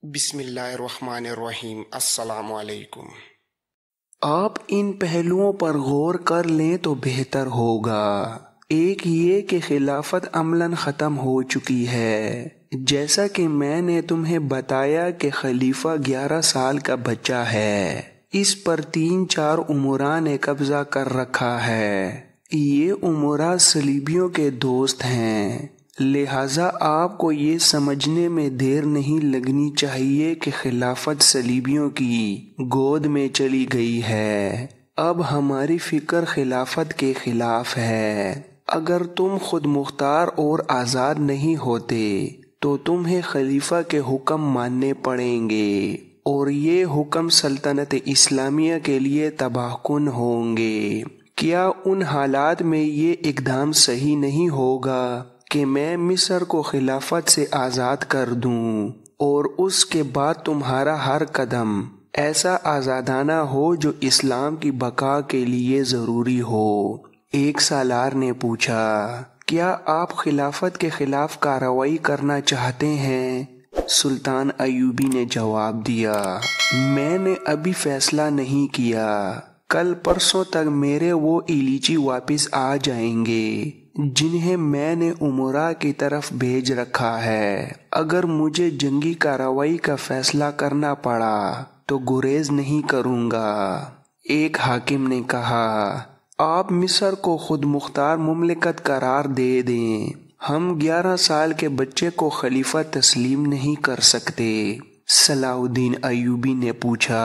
بسم اللہ الرحمن الرحیم۔ السلام علیکم۔ آپ ان پہلوؤں پر غور کر لیں تو بہتر ہوگا۔ ایک یہ کہ خلافت عملاً ختم ہو چکی ہے، جیسا کہ میں نے تمہیں بتایا کہ خلیفہ 11 سال کا بچہ ہے، اس پر 3-4 امراء نے قبضہ کر رکھا ہے۔ یہ امراء صلیبیوں کے دوست ہیں، لہٰذا آپ کو یہ سمجھنے میں دیر نہیں لگنی چاہیے کہ خلافت صلیبیوں کی گود میں چلی گئی ہے۔ اب ہماری فکر خلافت کے خلاف ہے۔ اگر تم خود مختار اور آزاد نہیں ہوتے تو تمہیں خلیفہ کے حکم ماننے پڑیں گے، اور یہ حکم سلطنت اسلامیہ کے لیے تباہ کن ہوں گے۔ کیا ان حالات میں یہ اقدام صحیح نہیں ہوگا کہ میں مصر کو خلافت سے آزاد کر دوں، اور اس کے بعد تمہارا ہر قدم ایسا آزادانہ ہو جو اسلام کی بقا کے لیے ضروری ہو؟ ایک سالار نے پوچھا، کیا آپ خلافت کے خلاف کارروائی کرنا چاہتے ہیں؟ سلطان ایوبی نے جواب دیا، میں نے ابھی فیصلہ نہیں کیا، کل پرسوں تک میرے وہ ایلیچی واپس آ جائیں گے جنہیں میں نے امراء کی طرف بھیج رکھا ہے۔ اگر مجھے جنگی کارروائی کا فیصلہ کرنا پڑا تو گریز نہیں کروں گا۔ ایک حاکم نے کہا، آپ مصر کو خود مختار مملکت قرار دے دیں، ہم 11 سال کے بچے کو خلیفہ تسلیم نہیں کر سکتے۔ صلاح الدین ایوبی نے پوچھا،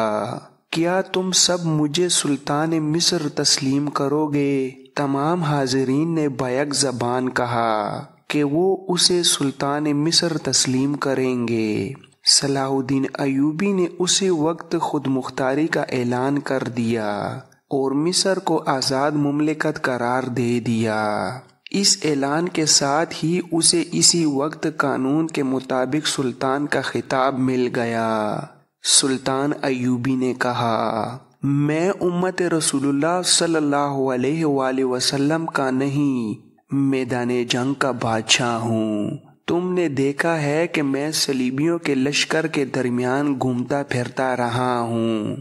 کیا تم سب مجھے سلطان مصر تسلیم کرو گے؟ تمام حاضرین نے بیک زبان کہا کہ وہ اسے سلطان مصر تسلیم کریں گے۔ صلاح الدین ایوبی نے اسی وقت خود مختاری کا اعلان کر دیا اور مصر کو آزاد مملکت قرار دے دیا۔ اس اعلان کے ساتھ ہی اسے اسی وقت قانون کے مطابق سلطان کا خطاب مل گیا۔ سلطان ایوبی نے کہا، میں امت رسول اللہ صلی اللہ علیہ وآلہ وسلم کا نہیں، میدان جنگ کا بادشاہ ہوں۔ تم نے دیکھا ہے کہ میں صلیبیوں کے لشکر کے درمیان گھومتا پھرتا رہا ہوں۔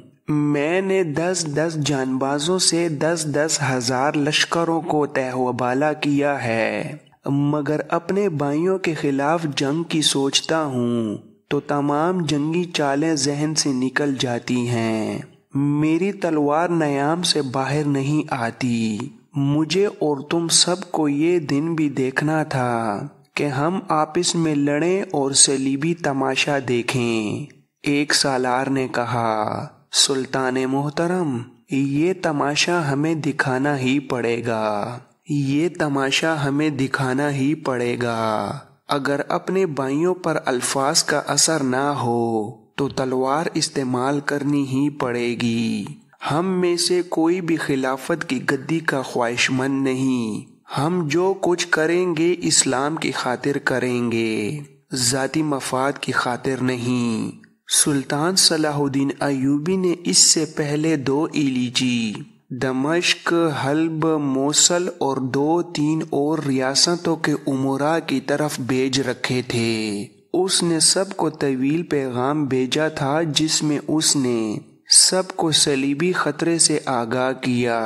میں نے 10 جانبازوں سے 10 ہزار لشکروں کو تہ و بالا کیا ہے، مگر اپنے بھائیوں کے خلاف جنگ کی سوچتا ہوں تو تمام جنگی چالیں ذہن سے نکل جاتی ہیں، میری تلوار نیام سے باہر نہیں آتی۔ مجھے اور تم سب کو یہ دن بھی دیکھنا تھا کہ ہم آپس میں لڑیں اور صلیبی تماشا دیکھیں۔ ایک سالار نے کہا، سلطان محترم، یہ تماشا ہمیں دکھانا ہی پڑے گا، یہ تماشا ہمیں دکھانا ہی پڑے گا۔ اگر اپنے بھائیوں پر الفاظ کا اثر نہ ہو تو تلوار استعمال کرنی ہی پڑے گی۔ ہم میں سے کوئی بھی خلافت کی گدی کا خواہش مند نہیں، ہم جو کچھ کریں گے اسلام کی خاطر کریں گے، ذاتی مفاد کی خاطر نہیں۔ سلطان صلاح الدین ایوبی نے اس سے پہلے 2 ایلیچی دمشق، حلب، موصل اور 2-3 اور ریاستوں کے امراء کی طرف بھیج رکھے تھے۔ اس نے سب کو طویل پیغام بھیجا تھا جس میں اس نے سب کو صلیبی خطرے سے آگاہ کیا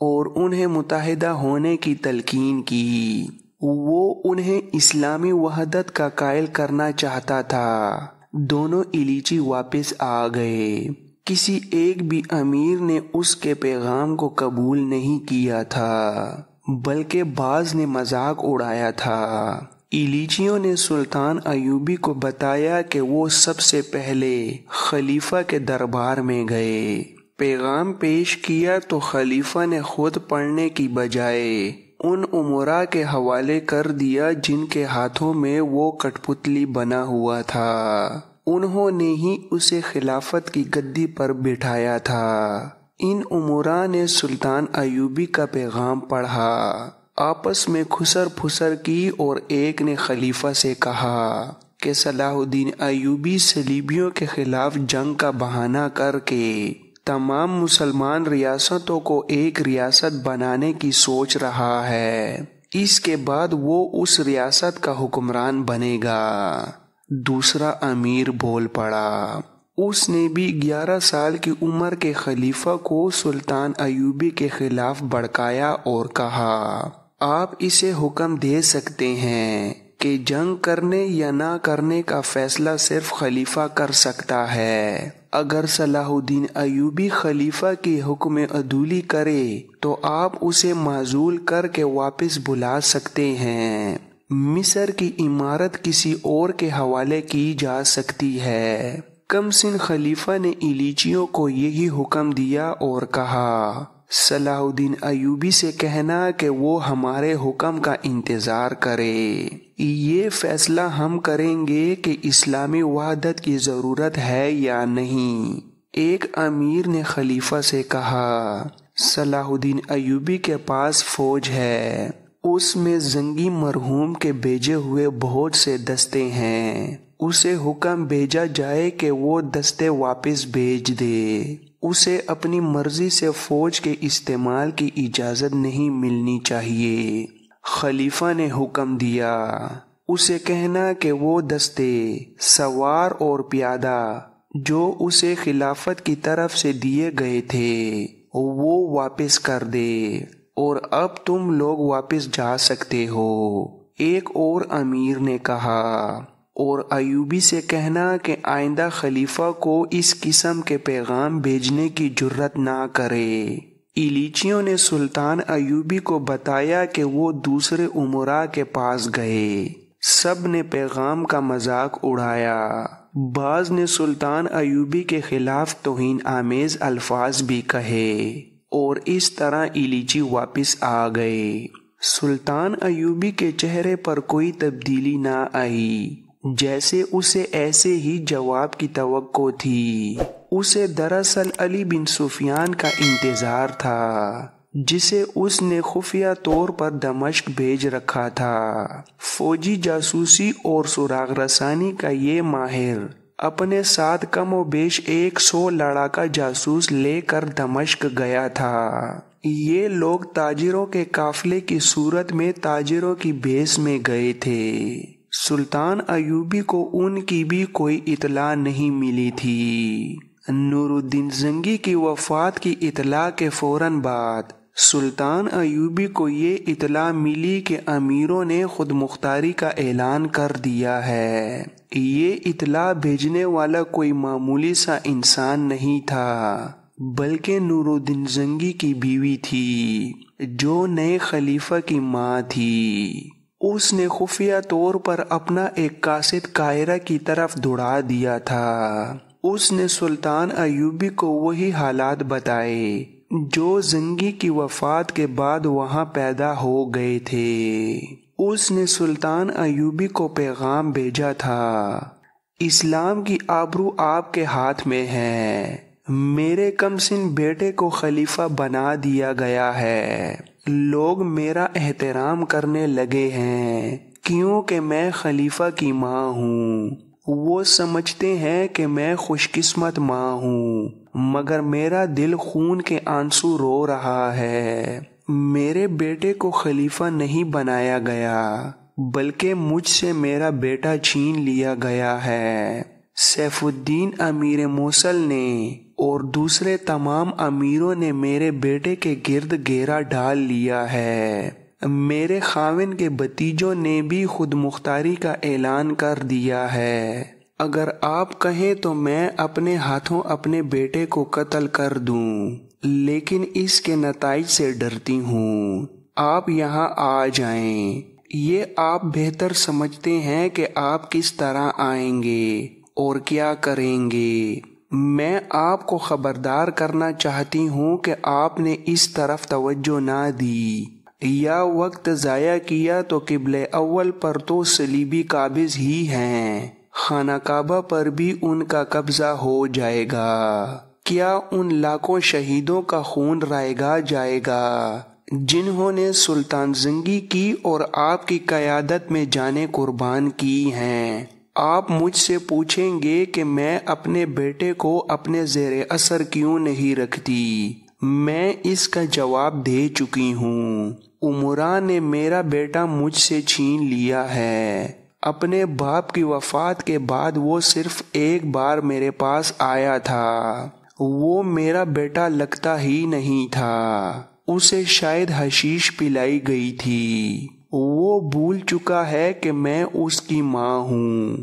اور انہیں متحدہ ہونے کی تلقین کی۔ وہ انہیں اسلامی وحدت کا قائل کرنا چاہتا تھا۔ دونوں ایلیچی واپس آ گئے، کسی ایک بھی امیر نے اس کے پیغام کو قبول نہیں کیا تھا، بلکہ بعض نے مذاق اڑایا تھا۔ ایلیچیوں نے سلطان ایوبی کو بتایا کہ وہ سب سے پہلے خلیفہ کے دربار میں گئے، پیغام پیش کیا تو خلیفہ نے خود پڑھنے کی بجائے ان امراء کے حوالے کر دیا جن کے ہاتھوں میں وہ کٹ پتلی بنا ہوا تھا۔ انہوں نے ہی اسے خلافت کی گدی پر بٹھایا تھا۔ ان امراء نے سلطان ایوبی کا پیغام پڑھا، آپس میں خسر پھسر کی اور ایک نے خلیفہ سے کہا کہ صلاح الدین ایوبی صلیبیوں کے خلاف جنگ کا بہانہ کر کے تمام مسلمان ریاستوں کو ایک ریاست بنانے کی سوچ رہا ہے، اس کے بعد وہ اس ریاست کا حکمران بنے گا۔ دوسرا امیر بول پڑا۔ اس نے بھی 11 سال کی عمر کے خلیفہ کو سلطان ایوبی کے خلاف بھڑکایا اور کہا، آپ اسے حکم دے سکتے ہیں کہ جنگ کرنے یا نہ کرنے کا فیصلہ صرف خلیفہ کر سکتا ہے۔ اگر صلاح الدین ایوبی خلیفہ کی حکم عدولی کرے تو آپ اسے معزول کر کے واپس بلا سکتے ہیں۔ مصر کی عمارت کسی اور کے حوالے کی جا سکتی ہے۔ کمسن خلیفہ نے ایلیچیوں کو یہی حکم دیا اور کہا، صلاح الدین ایوبی سے کہنا کہ وہ ہمارے حکم کا انتظار کرے، یہ فیصلہ ہم کریں گے کہ اسلامی وحدت کی ضرورت ہے یا نہیں۔ ایک امیر نے خلیفہ سے کہا، صلاح الدین ایوبی کے پاس فوج ہے، اس میں زنگی مرحوم کے بھیجے ہوئے بہت سے دستے ہیں، اسے حکم بھیجا جائے کہ وہ دستے واپس بھیج دے، اسے اپنی مرضی سے فوج کے استعمال کی اجازت نہیں ملنی چاہیے۔ خلیفہ نے حکم دیا، اسے کہنا کہ وہ دستے سوار اور پیادہ جو اسے خلافت کی طرف سے دیے گئے تھے وہ واپس کر دے، اور اب تم لوگ واپس جا سکتے ہو۔ ایک اور امیر نے کہا، اور ایوبی سے کہنا کہ آئندہ خلیفہ کو اس قسم کے پیغام بھیجنے کی جرت نہ کرے۔ ایلیچیوں نے سلطان ایوبی کو بتایا کہ وہ دوسرے امراء کے پاس گئے، سب نے پیغام کا مذاق اڑایا، بعض نے سلطان ایوبی کے خلاف توہین آمیز الفاظ بھی کہے، اور اس طرح ایلیچی واپس آ گئے۔ سلطان ایوبی کے چہرے پر کوئی تبدیلی نہ آئی، جیسے اسے ایسے ہی جواب کی توقع تھی۔ اسے دراصل علی بن سفیان کا انتظار تھا، جسے اس نے خفیہ طور پر دمشق بھیج رکھا تھا۔ فوجی جاسوسی اور سراغ رسانی کا یہ ماہر اپنے ساتھ کم و بیش 100 لڑاکا جاسوس لے کر دمشق گیا تھا۔ یہ لوگ تاجروں کے قافلے کی صورت میں تاجروں کی بھیس میں گئے تھے۔ سلطان ایوبی کو ان کی بھی کوئی اطلاع نہیں ملی تھی۔ نور الدین زنگی کی وفات کی اطلاع کے فوراً بعد سلطان ایوبی کو یہ اطلاع ملی کہ امیروں نے خود مختاری کا اعلان کر دیا ہے۔ یہ اطلاع بھیجنے والا کوئی معمولی سا انسان نہیں تھا، بلکہ نور الدین زنگی کی بیوی تھی، جو نئے خلیفہ کی ماں تھی۔ اس نے خفیہ طور پر اپنا ایک قاصد قاہرہ کی طرف دوڑا دیا تھا۔ اس نے سلطان ایوبی کو وہی حالات بتائے جو زنگی کی وفات کے بعد وہاں پیدا ہو گئے تھے۔ اس نے سلطان ایوبی کو پیغام بھیجا تھا، اسلام کی آبرو آپ کے ہاتھ میں ہے، میرے کمسن بیٹے کو خلیفہ بنا دیا گیا ہے، لوگ میرا احترام کرنے لگے ہیں کیونکہ میں خلیفہ کی ماں ہوں۔ وہ سمجھتے ہیں کہ میں خوش قسمت ماں ہوں، مگر میرا دل خون کے آنسو رو رہا ہے۔ میرے بیٹے کو خلیفہ نہیں بنایا گیا، بلکہ مجھ سے میرا بیٹا چھین لیا گیا ہے۔ سیف الدین امیر موصل نے اور دوسرے تمام امیروں نے میرے بیٹے کے گرد گھیرا ڈال لیا ہے۔ میرے خاوند کے بھتیجوں نے بھی خود مختاری کا اعلان کر دیا ہے۔ اگر آپ کہیں تو میں اپنے ہاتھوں اپنے بیٹے کو قتل کر دوں، لیکن اس کے نتائج سے ڈرتی ہوں۔ آپ یہاں آ جائیں، یہ آپ بہتر سمجھتے ہیں کہ آپ کس طرح آئیں گے اور کیا کریں گے۔ میں آپ کو خبردار کرنا چاہتی ہوں کہ آپ نے اس طرف توجہ نہ دی یا وقت ضائع کیا تو قبلہ اول پر تو صلیبی قابض ہی ہیں، خانہ کعبہ پر بھی ان کا قبضہ ہو جائے گا۔ کیا ان لاکھوں شہیدوں کا خون رائگاں جائے گا جنہوں نے سلطان زنگی کی اور آپ کی قیادت میں جانیں قربان کی ہیں؟ آپ مجھ سے پوچھیں گے کہ میں اپنے بیٹے کو اپنے زیر اثر کیوں نہیں رکھتی۔ میں اس کا جواب دے چکی ہوں۔ امراء نے میرا بیٹا مجھ سے چھین لیا ہے، اپنے باپ کی وفات کے بعد وہ صرف ایک بار میرے پاس آیا تھا۔ وہ میرا بیٹا لگتا ہی نہیں تھا، اسے شاید حشیش پلائی گئی تھی۔ وہ بھول چکا ہے کہ میں اس کی ماں ہوں۔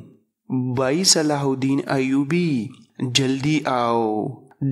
بھائی صلاح الدین ایوبی، جلدی آؤ،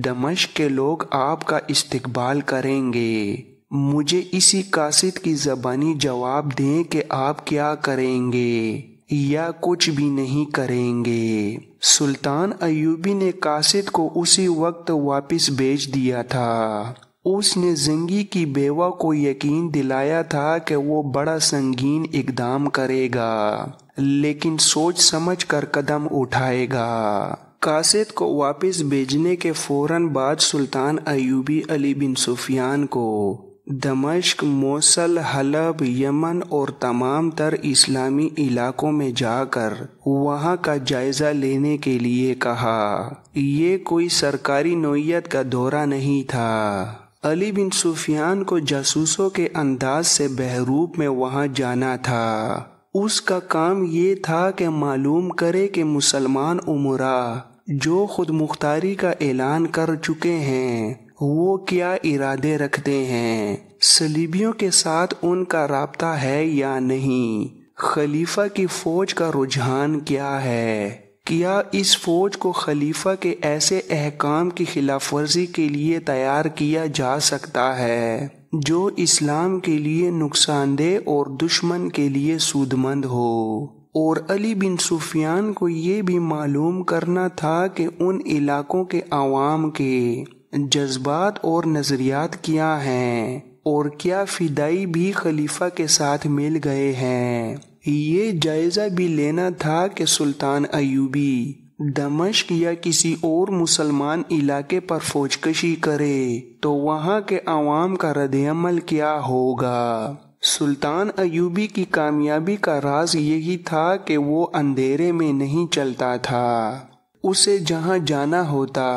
دمشق کے لوگ آپ کا استقبال کریں گے۔ مجھے اسی قاصد کی زبانی جواب دیں کہ آپ کیا کریں گے یا کچھ بھی نہیں کریں گے۔ سلطان ایوبی نے قاصد کو اسی وقت واپس بھیج دیا تھا۔ اس نے زنگی کی بیوہ کو یقین دلایا تھا کہ وہ بڑا سنگین اقدام کرے گا، لیکن سوچ سمجھ کر قدم اٹھائے گا۔ قاصد کو واپس بھیجنے کے فوراً بعد سلطان ایوبی علی بن سفیان کو دمشق، موصل، حلب، یمن اور تمام تر اسلامی علاقوں میں جا کر وہاں کا جائزہ لینے کے لیے کہا۔ یہ کوئی سرکاری نوعیت کا دورہ نہیں تھا۔ علی بن سفیان کو جاسوسوں کے انداز سے بہروپ میں وہاں جانا تھا۔ اس کا کام یہ تھا کہ معلوم کرے کہ مسلمان امراء جو خود مختاری کا اعلان کر چکے ہیں وہ کیا ارادے رکھتے ہیں، صلیبیوں کے ساتھ ان کا رابطہ ہے یا نہیں، خلیفہ کی فوج کا رجحان کیا ہے، کیا اس فوج کو خلیفہ کے ایسے احکام کی خلاف ورزی کے لیے تیار کیا جا سکتا ہے جو اسلام کے لیے نقصان دہ اور دشمن کے لیے سودمند ہو۔ اور علی بن سفیان کو یہ بھی معلوم کرنا تھا کہ ان علاقوں کے عوام کے جذبات اور نظریات کیا ہیں اور کیا فدائی بھی خلیفہ کے ساتھ مل گئے ہیں۔ یہ جائزہ بھی لینا تھا کہ سلطان ایوبی دمشق یا کسی اور مسلمان علاقے پر فوج کشی کرے تو وہاں کے عوام کا رد عمل کیا ہوگا۔ سلطان ایوبی کی کامیابی کا راز یہی تھا کہ وہ اندھیرے میں نہیں چلتا تھا۔ اسے جہاں جانا ہوتا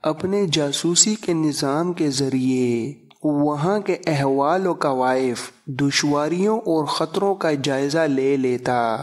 اپنے جاسوسی کے نظام کے ذریعے وہاں کے احوال و کوائف، دشواریوں اور خطروں کا جائزہ لے لیتا۔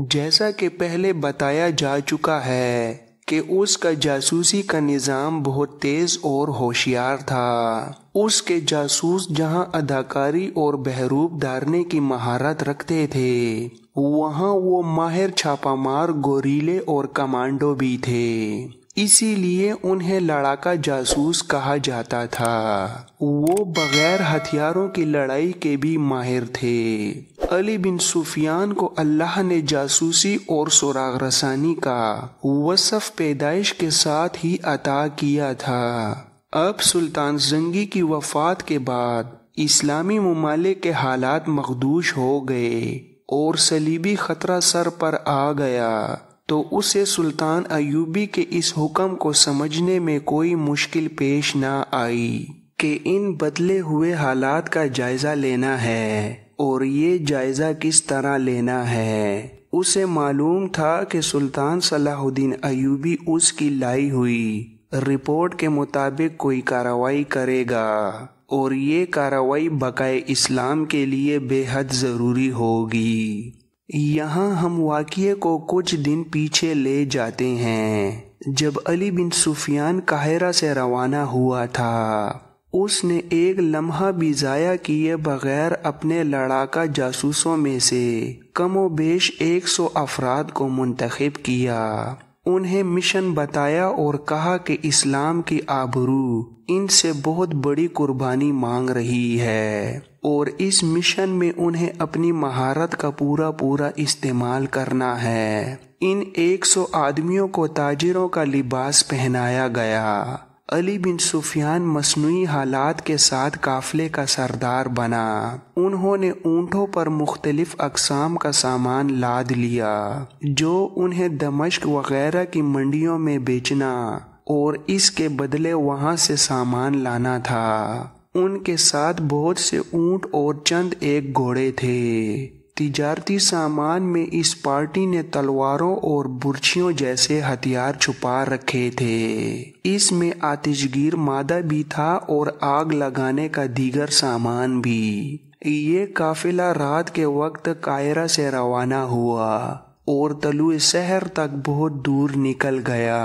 جیسا کہ پہلے بتایا جا چکا ہے کہ اس کا جاسوسی کا نظام بہت تیز اور ہوشیار تھا۔ اس کے جاسوس جہاں اداکاری اور بہروپ دھارنے کی مہارت رکھتے تھے وہاں وہ ماہر چھاپہ مار، گوریلے اور کمانڈو بھی تھے، اسی لیے انہیں لڑاکا جاسوس کہا جاتا تھا۔ وہ بغیر ہتھیاروں کی لڑائی کے بھی ماہر تھے۔ علی بن سفیان کو اللہ نے جاسوسی اور سراغ رسانی کا وصف پیدائش کے ساتھ ہی عطا کیا تھا۔ اب سلطان زنگی کی وفات کے بعد اسلامی ممالک کے حالات مخدوش ہو گئے اور صلیبی خطرہ سر پر آ گیا تو اسے سلطان ایوبی کے اس حکم کو سمجھنے میں کوئی مشکل پیش نہ آئی کہ ان بدلے ہوئے حالات کا جائزہ لینا ہے اور یہ جائزہ کس طرح لینا ہے۔ اسے معلوم تھا کہ سلطان صلاح الدین ایوبی اس کی لائی ہوئی رپورٹ کے مطابق کوئی کارروائی کرے گا اور یہ کارروائی بقائے اسلام کے لیے بے حد ضروری ہوگی۔ یہاں ہم واقعے کو کچھ دن پیچھے لے جاتے ہیں۔ جب علی بن سفیان قاہرہ سے روانہ ہوا تھا اس نے ایک لمحہ بھی ضائع کیے بغیر اپنے لڑاکا جاسوسوں میں سے کم و بیش 100 افراد کو منتخب کیا۔ انہیں مشن بتایا اور کہا کہ اسلام کی آبرو ان سے بہت بڑی قربانی مانگ رہی ہے اور اس مشن میں انہیں اپنی مہارت کا پورا استعمال کرنا ہے۔ ان 100 آدمیوں کو تاجروں کا لباس پہنایا گیا۔ علی بن سفیان مصنوعی حالات کے ساتھ قافلے کا سردار بنا۔ انہوں نے اونٹوں پر مختلف اقسام کا سامان لاد لیا جو انہیں دمشق وغیرہ کی منڈیوں میں بیچنا اور اس کے بدلے وہاں سے سامان لانا تھا۔ ان کے ساتھ بہت سے اونٹ اور چند ایک گھوڑے تھے۔ تجارتی سامان میں اس پارٹی نے تلواروں اور برچھیوں جیسے ہتھیار چھپا رکھے تھے۔ اس میں آتش گیر مادہ بھی تھا اور آگ لگانے کا دیگر سامان بھی۔ یہ قافلہ رات کے وقت قاہرہ سے روانہ ہوا اور طلوع سحر تک بہت دور نکل گیا۔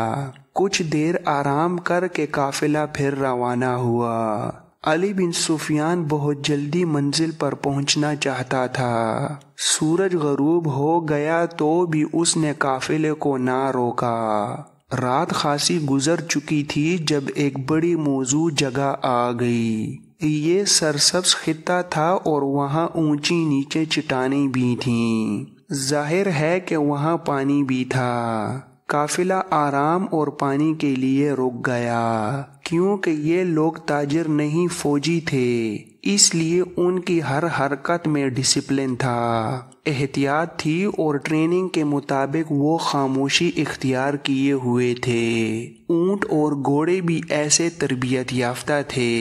کچھ دیر آرام کر کے قافلہ پھر روانہ ہوا۔ علی بن سفیان بہت جلدی منزل پر پہنچنا چاہتا تھا۔ سورج غروب ہو گیا تو بھی اس نے قافلے کو نہ روکا۔ رات خاصی گزر چکی تھی جب ایک بڑی موزوں جگہ آ گئی۔ یہ سرسبز خطہ تھا اور وہاں اونچی نیچے چٹانیں بھی تھیں۔ ظاہر ہے کہ وہاں پانی بھی تھا۔ قافلہ آرام اور پانی کے لیے رک گیا۔ کیونکہ یہ لوگ تاجر نہیں فوجی تھے، اس لیے ان کی ہر حرکت میں ڈسپلن تھا، احتیاط تھی اور ٹریننگ کے مطابق وہ خاموشی اختیار کیے ہوئے تھے۔ اونٹ اور گھوڑے بھی ایسے تربیت یافتہ تھے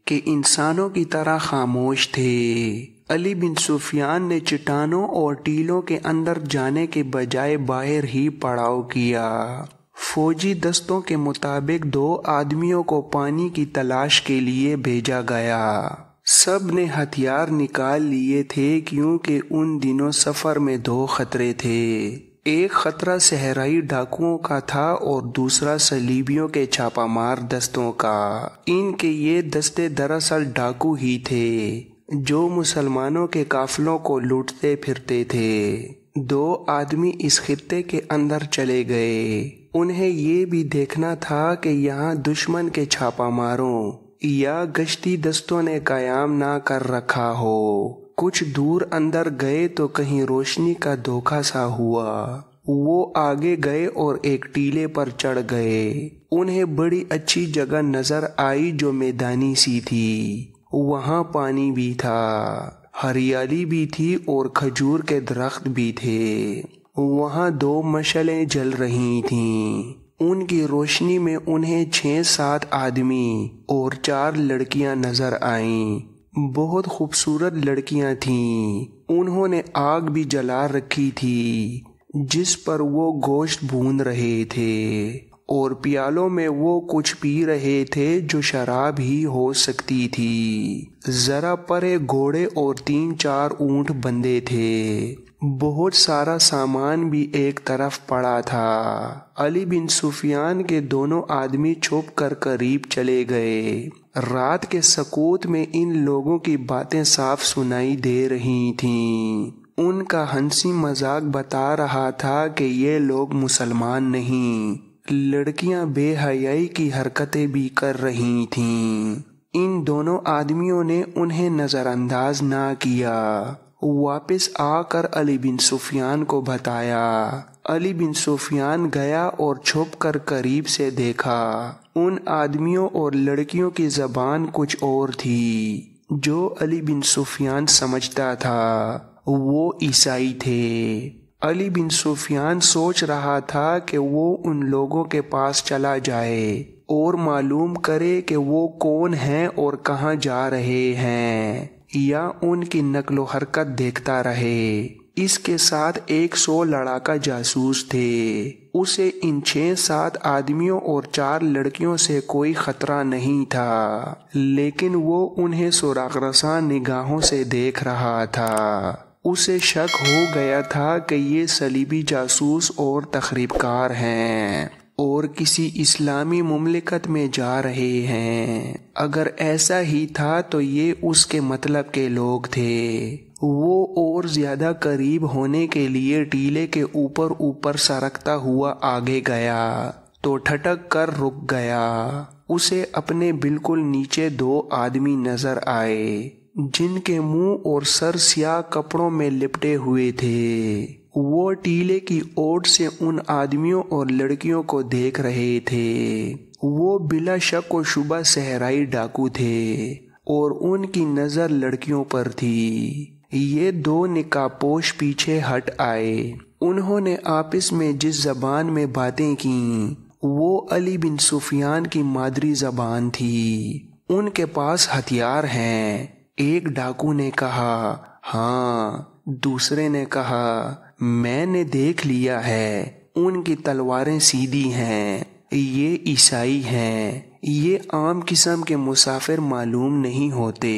کہ انسانوں کی طرح خاموش تھے۔ علی بن سفیان نے چٹانوں اور ٹیلوں کے اندر جانے کے بجائے باہر ہی پڑاؤ کیا۔ فوجی دستوں کے مطابق 2 آدمیوں کو پانی کی تلاش کے لیے بھیجا گیا۔ سب نے ہتھیار نکال لیے تھے کیونکہ ان دنوں سفر میں 2 خطرے تھے۔ ایک خطرہ صحرائی ڈاکوؤں کا تھا اور دوسرا صلیبیوں کے چھاپہ مار دستوں کا۔ ان کے یہ دستے دراصل ڈاکو ہی تھے جو مسلمانوں کے قافلوں کو لوٹتے پھرتے تھے۔ 2 آدمی اس خطے کے اندر چلے گئے۔ انہیں یہ بھی دیکھنا تھا کہ یہاں دشمن کے چھاپہ ماروں یا گشتی دستوں نے قیام نہ کر رکھا ہو۔ کچھ دور اندر گئے تو کہیں روشنی کا دھوکہ سا ہوا۔ وہ آگے گئے اور ایک ٹیلے پر چڑھ گئے۔ انہیں بڑی اچھی جگہ نظر آئی جو میدانی سی تھی۔ وہاں پانی بھی تھا، ہریالی بھی تھی اور کھجور کے درخت بھی تھے۔ وہاں 2 مشعلیں جل رہی تھیں۔ ان کی روشنی میں انہیں 6-7 آدمی اور 4 لڑکیاں نظر آئیں۔ بہت خوبصورت لڑکیاں تھیں۔ انہوں نے آگ بھی جلا رکھی تھی جس پر وہ گوشت بھون رہے تھے اور پیالوں میں وہ کچھ پی رہے تھے جو شراب ہی ہو سکتی تھی۔ ذرا پرے گھوڑے اور 3-4 اونٹ بندھے تھے۔ بہت سارا سامان بھی ایک طرف پڑا تھا۔ علی بن سفیان کے دونوں آدمی چھپ کر قریب چلے گئے۔ رات کے سکوت میں ان لوگوں کی باتیں صاف سنائی دے رہی تھیں۔ ان کا ہنسی مذاق بتا رہا تھا کہ یہ لوگ مسلمان نہیں۔ لڑکیاں بے حیائی کی حرکتیں بھی کر رہی تھیں۔ ان دونوں آدمیوں نے انہیں نظر انداز نہ کیا۔ واپس آ کر علی بن سفیان کو بتایا۔ علی بن سفیان گیا اور چھپ کر قریب سے دیکھا۔ ان آدمیوں اور لڑکیوں کی زبان کچھ اور تھی جو علی بن سفیان سمجھتا تھا۔ وہ عیسائی تھے۔ علی بن سفیان سوچ رہا تھا کہ وہ ان لوگوں کے پاس چلا جائے اور معلوم کرے کہ وہ کون ہیں اور کہاں جا رہے ہیں، یا ان کی نقل و حرکت دیکھتا رہے۔ اس کے ساتھ 100 لڑاکا جاسوس تھے۔ اسے ان 6-7 آدمیوں اور 4 لڑکیوں سے کوئی خطرہ نہیں تھا، لیکن وہ انہیں سراغ رساں نگاہوں سے دیکھ رہا تھا۔ اسے شک ہو گیا تھا کہ یہ صلیبی جاسوس اور تخریب کار ہیں اور کسی اسلامی مملکت میں جا رہے ہیں۔ اگر ایسا ہی تھا تو یہ اس کے مطلب کے لوگ تھے۔ وہ اور زیادہ قریب ہونے کے لیے ٹیلے کے اوپر سرکتا ہوا آگے گیا تو ٹھٹک کر رک گیا۔ اسے اپنے بالکل نیچے 2 آدمی نظر آئے جن کے منہ اور سر سیاہ کپڑوں میں لپٹے ہوئے تھے۔ وہ ٹیلے کی اوٹ سے ان آدمیوں اور لڑکیوں کو دیکھ رہے تھے۔ وہ بلا شک و شبہ صحرائی ڈاکو تھے اور ان کی نظر لڑکیوں پر تھی۔ یہ 2 نقاب پوش پیچھے ہٹ آئے۔ انہوں نے آپس میں جس زبان میں باتیں کیں وہ علی بن سفیان کی مادری زبان تھی۔ ان کے پاس ہتھیار ہیں۔ ایک ڈاکو نے کہا، ہاں۔ دوسرے نے کہا، میں نے دیکھ لیا ہے، ان کی تلواریں سیدھی ہیں۔ یہ عیسائی ہیں۔ یہ عام قسم کے مسافر معلوم نہیں ہوتے۔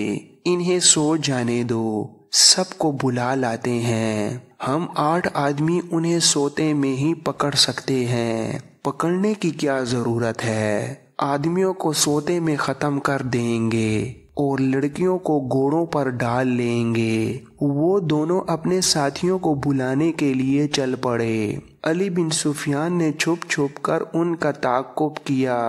انہیں سو جانے دو، سب کو بلا لاتے ہیں۔ ہم 8 آدمی انہیں سوتے میں ہی پکڑ سکتے ہیں، پکڑنے کی کیا ضرورت ہے؟ آدمیوں کو سوتے میں ختم کر دیں گے اور لڑکیوں کو گھوڑوں پر ڈال لیں گے۔ وہ دونوں اپنے ساتھیوں کو بلانے کے لیے چل پڑے۔ علی بن سفیان نے چھپ چھپ کر ان کا تعاقب کیا۔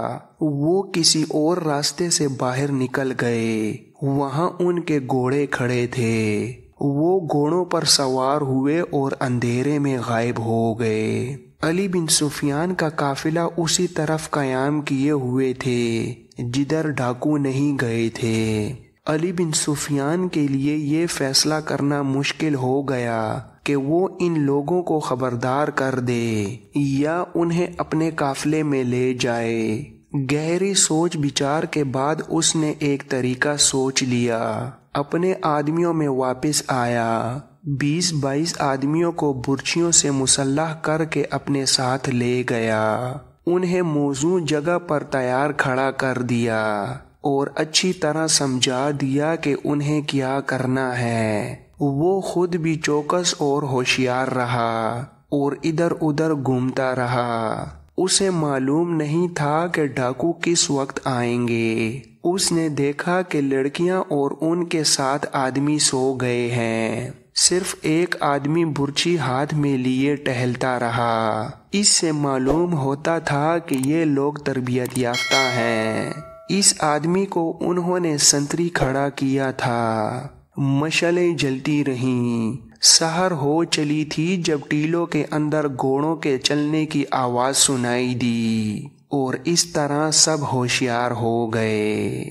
وہ کسی اور راستے سے باہر نکل گئے۔ وہاں ان کے گھوڑے کھڑے تھے۔ وہ گھوڑوں پر سوار ہوئے اور اندھیرے میں غائب ہو گئے۔ علی بن سفیان کا قافلہ اسی طرف قیام کیے ہوئے تھے جدھر ڈاکو نہیں گئے تھے۔ علی بن سفیان کے لیے یہ فیصلہ کرنا مشکل ہو گیا کہ وہ ان لوگوں کو خبردار کر دے یا انہیں اپنے قافلے میں لے جائے۔ گہری سوچ بچار کے بعد اس نے ایک طریقہ سوچ لیا۔ اپنے آدمیوں میں واپس آیا، 20-22 آدمیوں کو برچھیوں سے مسلح کر کے اپنے ساتھ لے گیا۔ انہیں موزوں جگہ پر تیار کھڑا کر دیا اور اچھی طرح سمجھا دیا کہ انہیں کیا کرنا ہے۔ وہ خود بھی چوکس اور ہوشیار رہا اور ادھر ادھر گھومتا رہا۔ اسے معلوم نہیں تھا کہ ڈاکو کس وقت آئیں گے۔ اس نے دیکھا کہ لڑکیاں اور ان کے 7 آدمی سو گئے ہیں۔ صرف ایک آدمی برچی ہاتھ میں لیے ٹہلتا رہا۔ اس سے معلوم ہوتا تھا کہ یہ لوگ تربیت یافتہ ہیں۔ اس آدمی کو انہوں نے سنتری کھڑا کیا تھا۔ مشعلیں جلتی رہیں۔ سحر ہو چلی تھی جب ٹیلوں کے اندر گھوڑوں کے چلنے کی آواز سنائی دی، اور اس طرح سب ہوشیار ہو گئے۔